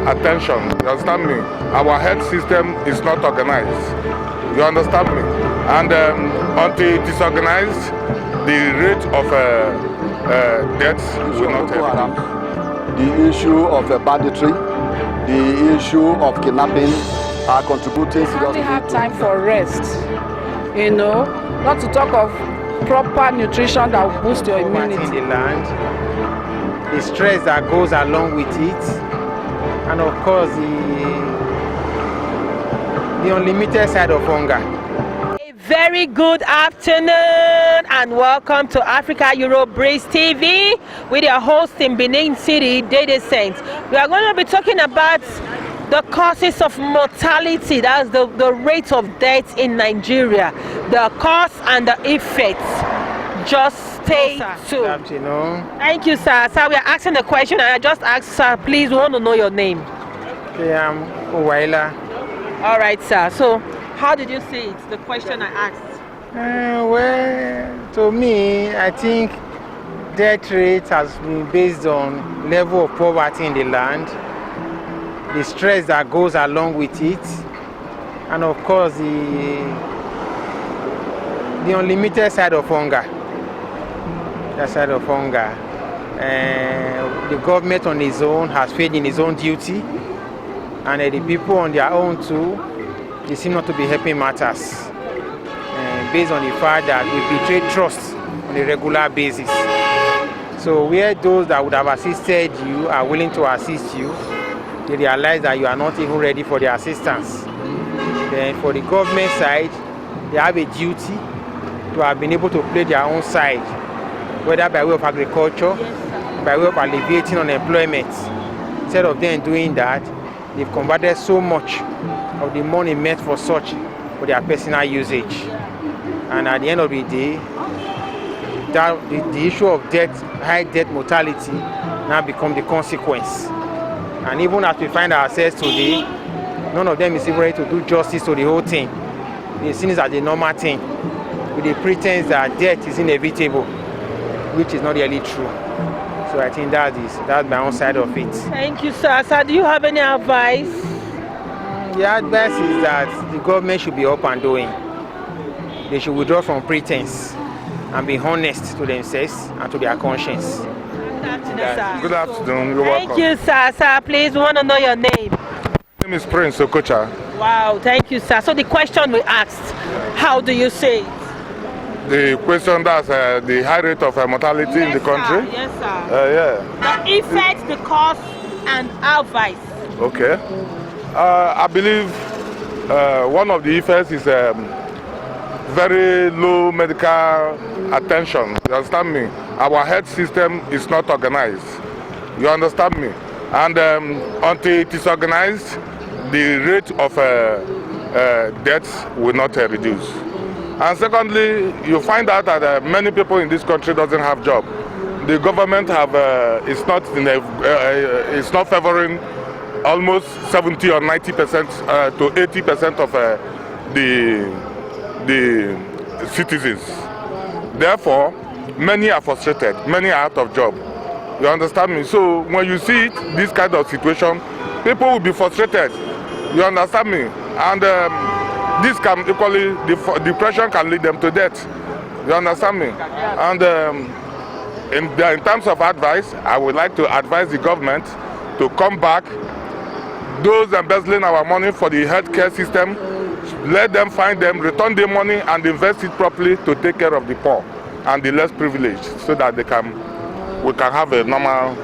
Attention, you understand me? Our health system is not organized. You understand me? And until it is organized, the rate of deaths will not reduce. The issue of banditry, the issue of kidnapping are contributing seriously. We hardly have time for rest, you know, not to talk of proper nutrition that will boost your immunity. In the land, the stress that goes along with it, and of course the unlimited side of hunger. A very good afternoon and welcome to Africa Europe Breeze TV with your host in Benin City, Dede Saints. We are going to be talking about the causes of mortality, that's the rate of death in Nigeria, the cause and the effects. Just stay tuned. Thank you, sir. Sir, we are asking the question and I just asked, sir, please, we want to know your name. Okay, I'm Owaila. All right, sir. So, how did you see it, the question I asked? Well, to me, I think death rate has been based on level of poverty in the land, the stress that goes along with it, and of course the unlimited side of hunger. The side of hunger. The government on its own has failed in its own duty, and the people on their own too, they seem not to be helping matters. Based on the fact that we betray trust on a regular basis. So where those that would have assisted you are willing to assist you, they realize that you are not even ready for their assistance. Then for the government side, they have a duty to have been able to play their own side, whether by way of agriculture, by way of alleviating unemployment. Instead of them doing that, they've converted so much of the money meant for such for their personal usage. And at the end of the day, the issue of death, high death mortality, now become the consequence. And even as we find ourselves today, none of them is even ready to do justice to the whole thing. They see it as a normal thing, with the pretense that death is inevitable, which is not really true. So I think that's my own side of it. Thank you, sir. Sir, do you have any advice? The advice is that the government should be up and doing. They should withdraw from pretense and be honest to themselves and to their conscience. Good afternoon, sir. Good afternoon. You're welcome. Thank you, sir. Sir, please, we want to know your name. My name is Prince Okocha. Wow, thank you, sir. So the question we asked, how do you say it? The question that's the high rate of mortality in the country? Yes, sir. Yeah. The effect, the cause, and advice. Okay. I believe one of the effects is very low medical attention. You understand me? Our health system is not organized. You understand me? And until it is organized, the rate of deaths will not reduce. And secondly, you find out that many people in this country doesn't have job. The government is not favoring almost 70 or 90% to 80% of the citizens. Therefore, many are frustrated, many are out of job. You understand me? So when you see this kind of situation, people will be frustrated. You understand me? And this can equally, depression can lead them to death. You understand me? And in terms of advice, I would like to advise the government to come back. Those embezzling our money for the healthcare system, let them find them, return the money and invest it properly to take care of the poor and the less privileged, so that we can have a normal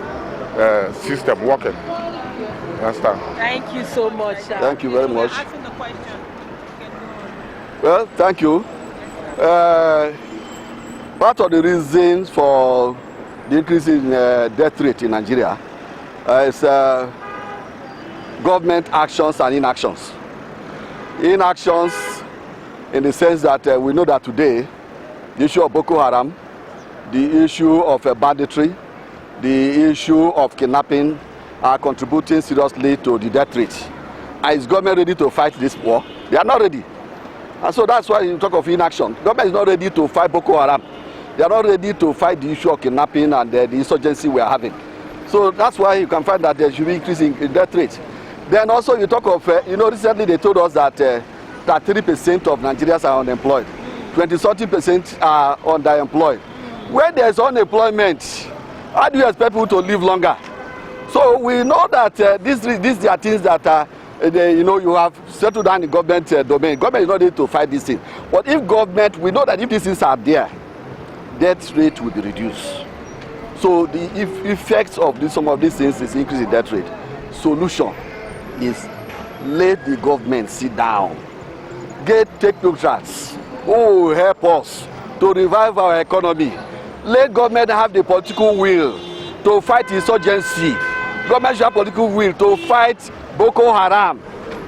system working. You understand? Thank you so much, sir. Thank you very much. Asking the question. Well, thank you. Part of the reasons for the increase in death rate in Nigeria is government actions and inactions. Inactions in the sense that we know that today the issue of Boko Haram, the issue of banditry, the issue of kidnapping are contributing seriously to the death rate. And is government ready to fight this war? They are not ready. And so that's why you talk of inaction. Government is not ready to fight Boko Haram. They are not ready to fight the issue of kidnapping and the insurgency we are having. So that's why you can find that there should be increase in death rate. Then also you talk of, recently they told us that 33% of Nigerians are unemployed. 20-something% are underemployed. When there is unemployment, how do you expect people to live longer? So we know that these are things that you have settled down in government domain. Government is not able to fight these things. But if government, we know that if these things are there, death rate will be reduced. So the effects of some of these things is increase in death rate. Solution is let the government sit down, take technocrats who will help us to revive our economy. Let government have the political will to fight insurgency. Government should have political will to fight Boko Haram,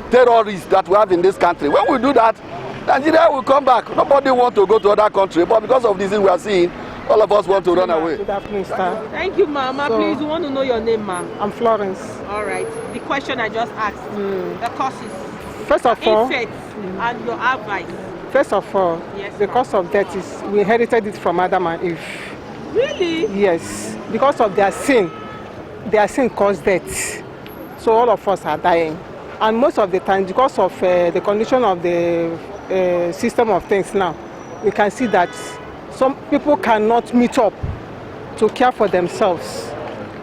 terrorists that we have in this country. When we do that, Nigeria will come back. Nobody wants to go to other country, but because of this thing we are seeing, all of us want to run away. Good afternoon, sir. Thank you, Mama. So, please, we want to know your name, Ma. I'm Florence. All right. The question I just asked, the causes, First of all, effects, and your advice. First of all, Yes, the ma'am. cause of death is we inherited it from Adam and Eve. Really? Yes, because of their sin caused death. So all of us are dying. And most of the time, because of the condition of the system of things now, we can see that some people cannot meet up to care for themselves.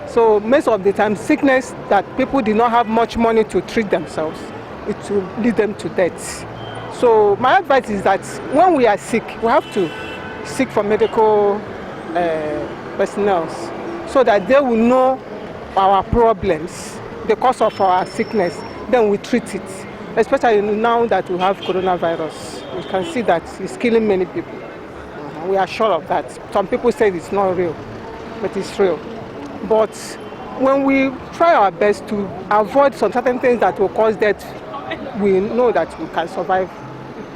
So most of the time, sickness that people did not have much money to treat themselves, it will lead them to death. So my advice is that when we are sick, we have to seek for medical personnel so that they will know our problems, the cause of our sickness, then we treat it. Especially now that we have coronavirus, we can see that it's killing many people. We are sure of that. Some people say it's not real, but it's real. But when we try our best to avoid some certain things that will cause death, we know that we can survive.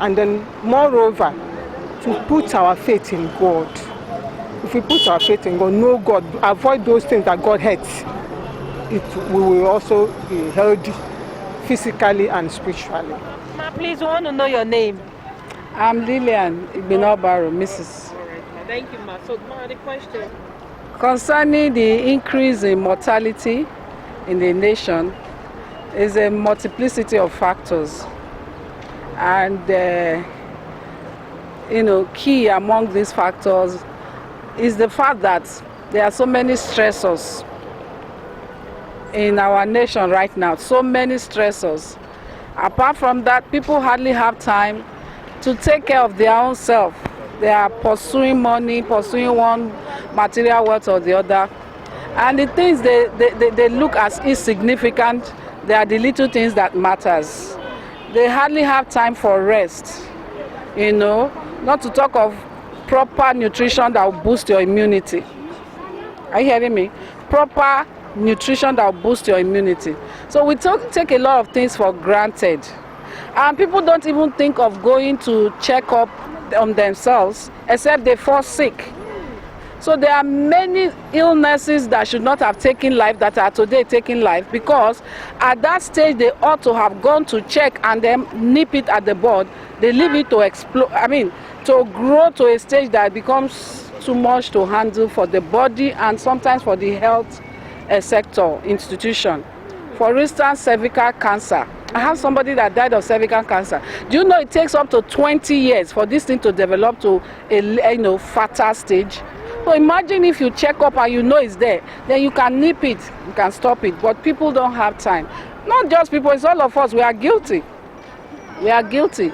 And then moreover, to put our faith in God. If we put our faith in God, know God, avoid those things that God hates, we will also be healthy physically and spiritually. Ma, please, we want to know your name. I'm Lillian Igbinobaro, Mrs. All right, Ma. Thank you, Ma. So, Ma, the question. Concerning the increase in mortality in the nation is a multiplicity of factors. And, key among these factors is the fact that there are so many stressors in our nation right now, so many stressors. Apart from that, people hardly have time to take care of their own self. They are pursuing money, pursuing one material wealth or the other. And the things they look as insignificant, they are the little things that matters. They hardly have time for rest, not to talk of proper nutrition that will boost your immunity. Are you hearing me? Proper nutrition that will boost your immunity. So we take a lot of things for granted. And people don't even think of going to check up on themselves except they fall sick. So there are many illnesses that should not have taken life that are today taking life, because at that stage they ought to have gone to check and then nip it at the bud. They leave it to explode, to grow to a stage that becomes too much to handle for the body and sometimes for the health sector, institution. For instance, cervical cancer. I have somebody that died of cervical cancer. Do you know it takes up to 20 years for this thing to develop to a fatal stage? So imagine if you check up and you know it's there, then you can nip it, you can stop it. But people don't have time. Not just people, it's all of us. We are guilty. We are guilty.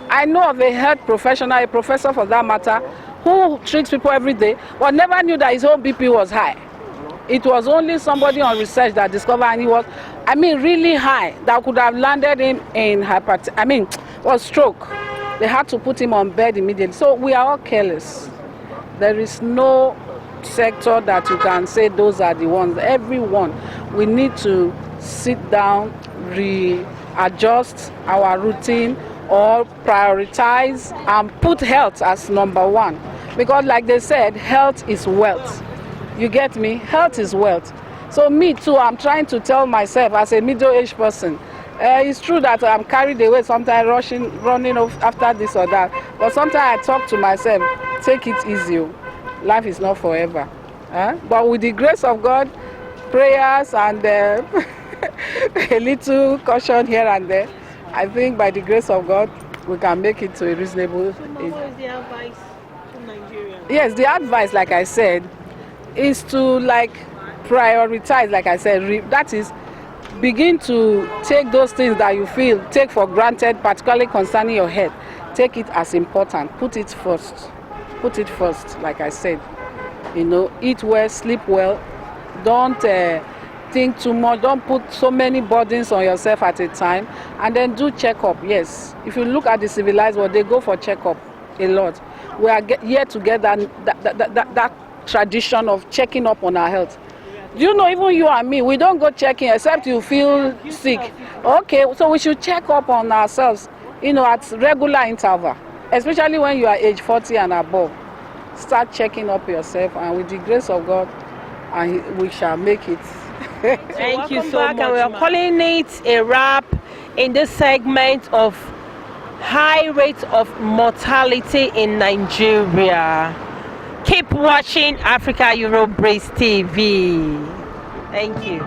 I know of a health professional, a professor for that matter, who treats people every day, but never knew that his own BP was high. It was only somebody on research that discovered, and he was, really high, that could have landed him in was stroke. They had to put him on bed immediately. So we are all careless. There is no sector that you can say those are the ones. Everyone, we need to sit down, readjust our routine, or prioritize and put health as number one. Because like they said, health is wealth. You get me? Health is wealth. So me too, I'm trying to tell myself as a middle-aged person, it's true that I'm carried away sometimes running off after this or that. But sometimes I talk to myself, take it easy. Life is not forever. But with the grace of God, prayers and a little caution here and there, I think by the grace of God, we can make it to a reasonable. So, Mama, what is the advice to Nigerians? Yes, the advice, like I said, is to prioritize, like I said, that is, begin to take those things that you feel take for granted, particularly concerning your health. Take it as important. Put it first. Put it first, like I said. Eat well, sleep well. Don't think too much. Don't put so many burdens on yourself at a time. And then do checkup. Yes, if you look at the civilized world, they go for checkup a lot. We are here to get that tradition of checking up on our health. Even you and me, we don't go checking except you feel sick. Okay, so we should check up on ourselves, at regular interval, especially when you are age 40 and above. Start checking up yourself, and with the grace of God, we shall make it. Thank you so much. And we are calling it a wrap in this segment of high rates of mortality in Nigeria. Keep watching Africa Europe Breast TV. Thank you.